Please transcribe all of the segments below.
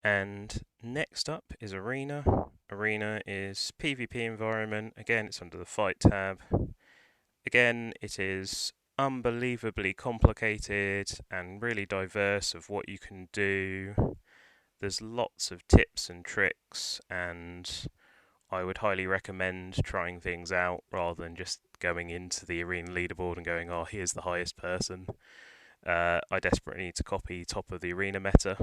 And next up is Arena. Arena is PvP environment. Again, it's under the Fight tab. Again, it is unbelievably complicated and really diverse of what you can do. There's lots of tips and tricks, and I would highly recommend trying things out rather than just going into the arena leaderboard and going, oh, here's the highest person. I desperately need to copy top of the arena meta.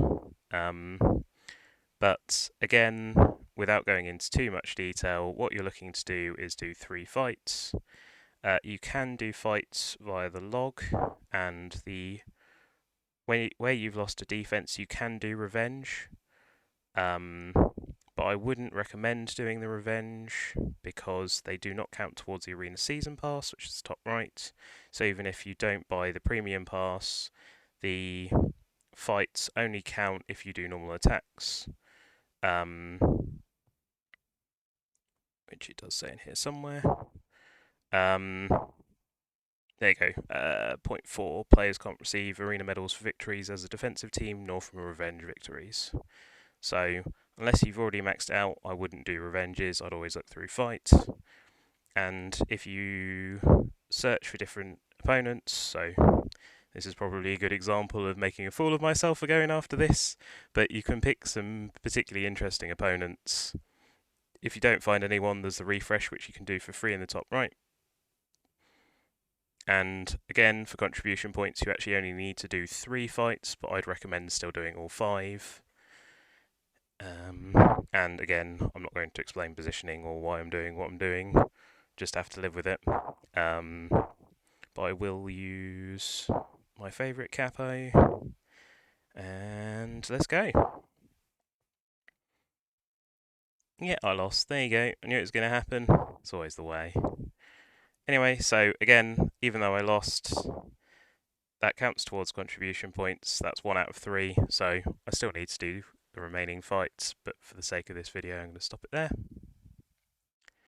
But again, without going into too much detail, what you're looking to do is do 3 fights. You can do fights via the log, and where you've lost a defense, you can do revenge. But I wouldn't recommend doing the revenge because they do not count towards the arena season pass, which is top right. So even if you don't buy the premium pass, the fights only count if you do normal attacks. Which it does say in here somewhere. There you go. Point 4, players can't receive arena medals for victories as a defensive team, nor from revenge victories. So, unless you've already maxed out, I wouldn't do revenges, I'd always look through fights. And if you search for different opponents, so this is probably a good example of making a fool of myself for going after this, but you can pick some particularly interesting opponents. If you don't find anyone, there's the refresh, which you can do for free in the top right. And again, for contribution points, you actually only need to do 3 fights, but I'd recommend still doing all 5. And again, I'm not going to explain positioning or why I'm doing what I'm doing, just have to live with it. But I will use my favourite capo, and let's go. Yeah, I lost. There you go. I knew it was going to happen. It's always the way. Anyway, so again, even though I lost, that counts towards contribution points. That's 1 out of 3, so I still need to do the remaining fights, but for the sake of this video, I'm going to stop it there.